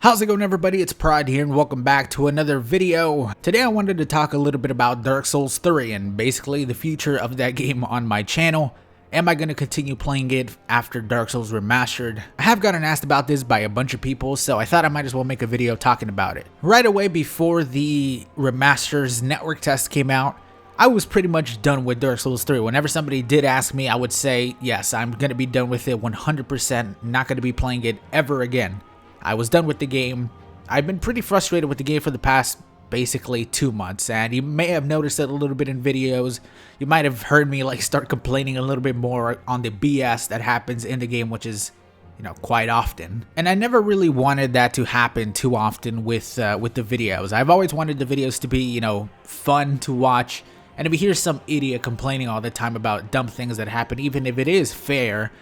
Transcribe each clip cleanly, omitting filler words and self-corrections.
How's it going, everybody? It's Pride here and welcome back to another video. Today I wanted to talk a little bit about Dark Souls 3 and basically the future of that game on my channel. Am I going to continue playing it after Dark Souls Remastered? I have gotten asked about this by a bunch of people, so I thought I might as well make a video talking about it. Right away before the Remastered's network test came out, I was pretty much done with Dark Souls 3. Whenever somebody did ask me, I would say, yes, I'm going to be done with it 100%, not going to be playing it ever again. I was done with the game. I've been pretty frustrated with the game for the past basically 2 months, and you may have noticed it a little bit in videos. You might have heard me start complaining a little bit more on the BS that happens in the game, which is, quite often. And I never really wanted that to happen too often with the videos. I've always wanted the videos to be, fun to watch. And if you hear some idiot complaining all the time about dumb things that happen, even if it is fair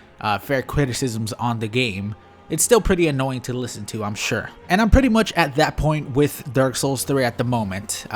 criticisms on the game, it's still pretty annoying to listen to, I'm sure. And I'm pretty much at that point with Dark Souls 3 at the moment.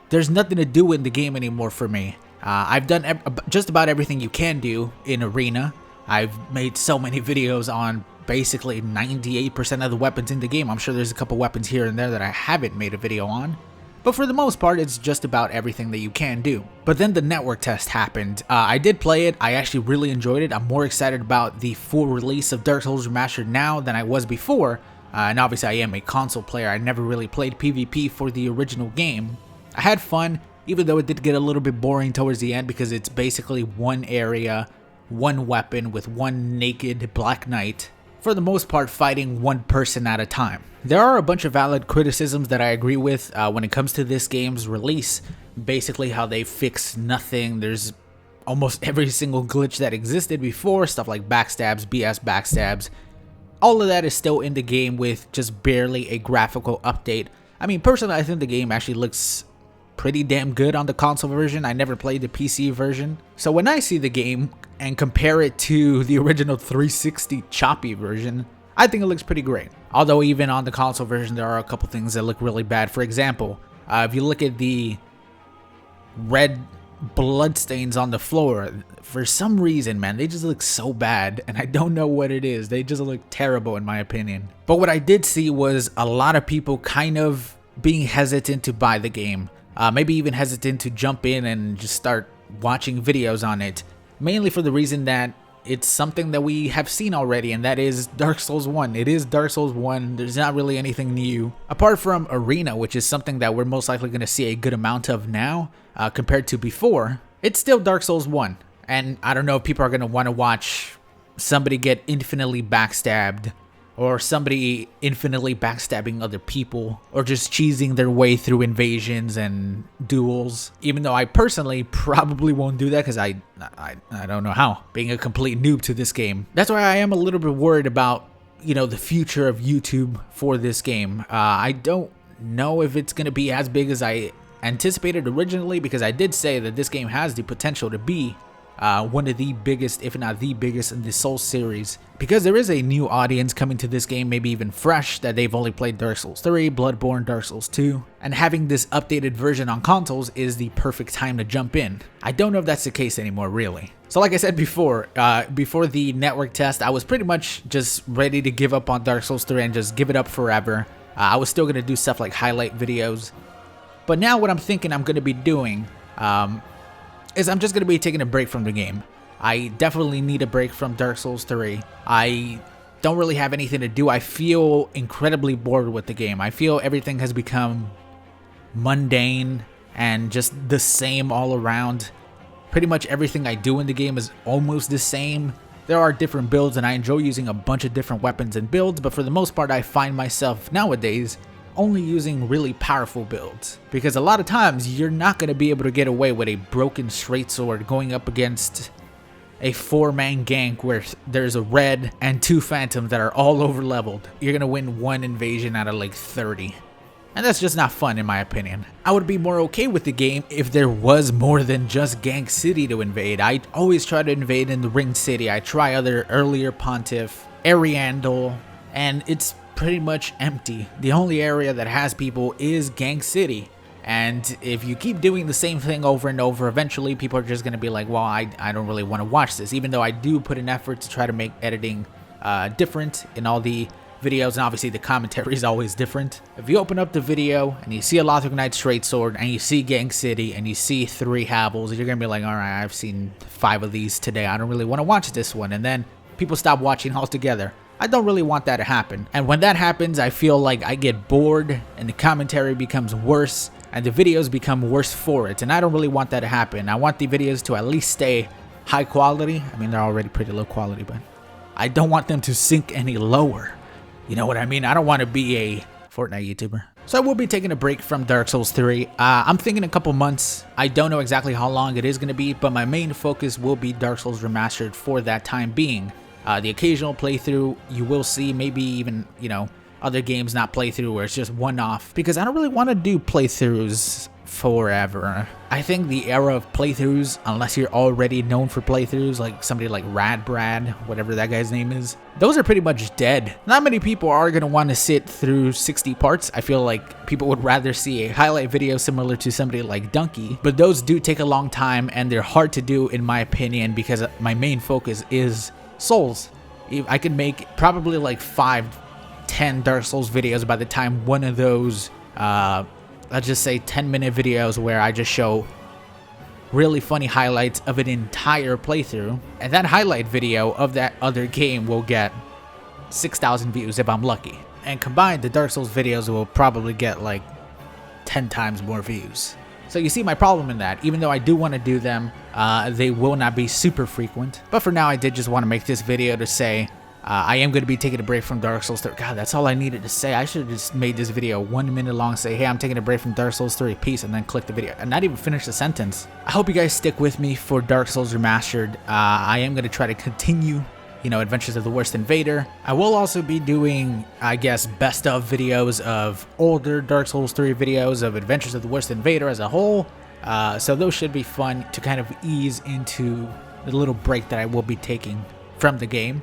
There's nothing to do in the game anymore for me. I've done just about everything you can do in Arena. I've made so many videos on basically 98% of the weapons in the game. I'm sure there's a couple weapons here and there that I haven't made a video on. But for the most part, it's just about everything that you can do. But then the network test happened. I did play it. I actually really enjoyed it. I'm more excited about the full release of Dark Souls Remastered now than I was before. And obviously I am a console player. I never really played PvP for the original game. I had fun, even though it did get a little bit boring towards the end because it's basically one area, one weapon with one naked Black Knight, for the most part fighting one person at a time. There are a bunch of valid criticisms that I agree with when it comes to this game's release. Basically how they fix nothing. There's almost every single glitch that existed before, stuff like backstabs, BS backstabs. All of that is still in the game with just barely a graphical update. I mean, personally, I think the game actually looks pretty damn good on the console version. I never played the PC version. So when I see the game and compare it to the original 360 choppy version, I think it looks pretty great. Although even on the console version, there are a couple things that look really bad. For example, if you look at the red bloodstains on the floor, for some reason, man, they just look so bad, and I don't know what it is. They just look terrible in my opinion. But what I did see was a lot of people kind of being hesitant to buy the game. Maybe even hesitant to jump in and just start watching videos on it. Mainly for the reason that it's something that we have seen already, and that is Dark Souls 1. It is Dark Souls 1. There's not really anything new. Apart from Arena, which is something that we're most likely going to see a good amount of now, compared to before, it's still Dark Souls 1. And I don't know if people are going to want to watch somebody get infinitely backstabbed, or somebody infinitely backstabbing other people, or just cheesing their way through invasions and duels. Even though I personally probably won't do that because I don't know how, being a complete noob to this game. That's why I am a little bit worried about, the future of YouTube for this game. I don't know if it's going to be as big as I anticipated originally, because I did say that this game has the potential to be one of the biggest, if not the biggest, in the Souls series, because there is a new audience coming to this game, maybe even fresh, that they've only played Dark Souls 3, Bloodborne, Dark Souls 2, and having this updated version on consoles is the perfect time to jump in. I don't know if that's the case anymore, really. So like I said before, before the network test, I was pretty much just ready to give up on Dark Souls 3 and just give it up forever. I was still going to do stuff like highlight videos, but now what I'm thinking I'm going to be doing, is I'm just going to be taking a break from the game. I definitely need a break from Dark Souls 3. I don't really have anything to do. I feel incredibly bored with the game. I feel everything has become mundane and just the same all around. Pretty much everything I do in the game is almost the same. There are different builds and I enjoy using a bunch of different weapons and builds, but for the most part I find myself nowadays only using really powerful builds, because a lot of times you're not going to be able to get away with a broken straight sword going up against a 4-man gank where there's a red and 2 phantoms that are all over leveled. You're going to win 1 invasion out of like 30. And that's just not fun in my opinion. I would be more okay with the game if there was more than just Gank City to invade. I always try to invade in the Ring City. I try other earlier Pontiff, Ariandel, and it's pretty much empty. The only area that has people is Gank City, and if you keep doing the same thing over and over, eventually people are just going to be like, well, I don't really want to watch this, even though I do put an effort to try to make editing different in all the videos, and obviously the commentary is always different. If you open up the video and you see a Lothric Knight Straight Sword and you see Gang City and you see 3 Havels, you're gonna be like, alright, I've seen 5 of these today, I don't really want to watch this one, and then people stop watching altogether. I don't really want that to happen, and when that happens, I feel like I get bored and the commentary becomes worse and the videos become worse for it, and I don't really want that to happen. I want the videos to at least stay high quality. I mean, they're already pretty low quality, but I don't want them to sink any lower. You know what I mean? I don't want to be a Fortnite YouTuber. So I will be taking a break from Dark Souls 3. I'm thinking a couple months. I don't know exactly how long it is going to be, but my main focus will be Dark Souls Remastered for that time being. The occasional playthrough, you will see, maybe even, you know, other games not playthrough where it's just one-off, because I don't really want to do playthroughs forever. I think the era of playthroughs, unless you're already known for playthroughs, like somebody like Rad Brad, whatever that guy's name is, those are pretty much dead. Not many people are going to want to sit through 60 parts. I feel like people would rather see a highlight video similar to somebody like Donkey, but those do take a long time and they're hard to do in my opinion, because my main focus is Souls. I could make probably like 5-10 Dark Souls videos by the time one of those let's just say 10-minute videos where I just show really funny highlights of an entire playthrough, and that highlight video of that other game will get 6,000 views if I'm lucky, and combined the Dark Souls videos will probably get like 10 times more views. So you see my problem in that. Even though I do want to do them, they will not be super frequent. But for now, I did just want to make this video to say I am going to be taking a break from Dark Souls 3. God, that's all I needed to say. I should have just made this video 1 minute long, say, hey, I'm taking a break from Dark Souls 3, peace, and then click the video, and not even finish the sentence. I hope you guys stick with me for Dark Souls Remastered. I am going to try to continue, you know, Adventures of the Worst Invader. I will also be doing, I guess, best of videos of older Dark Souls 3 videos of Adventures of the Worst Invader as a whole. So those should be fun to kind of ease into the little break that I will be taking from the game.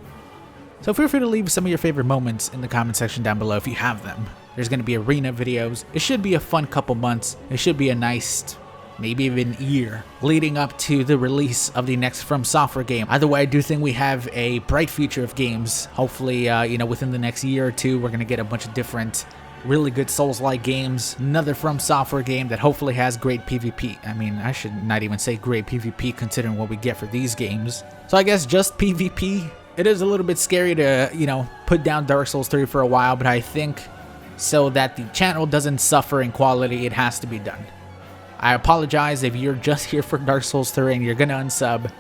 So feel free to leave some of your favorite moments in the comment section down below if you have them. There's going to be arena videos. It should be a fun couple months. It should be a nice, maybe even year, leading up to the release of the next From Software game. Either way, I do think we have a bright future of games. Hopefully, you know, within the next year or two, we're going to get a bunch of different really good Souls-like games. Another From Software game that hopefully has great PvP. I mean, I should not even say great PvP considering what we get for these games. So I guess just PvP. It is a little bit scary to, you know, put down Dark Souls 3 for a while, but I think so that the channel doesn't suffer in quality, it has to be done. I apologize if you're just here for Dark Souls 3 and you're gonna unsub.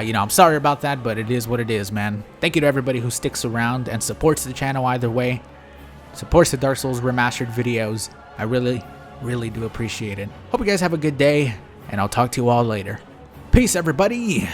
You know, I'm sorry about that, but it is what it is, man. Thank you to everybody who sticks around and supports the channel either way. Supports the Dark Souls Remastered videos. I really, really do appreciate it. Hope you guys have a good day, and I'll talk to you all later. Peace, everybody!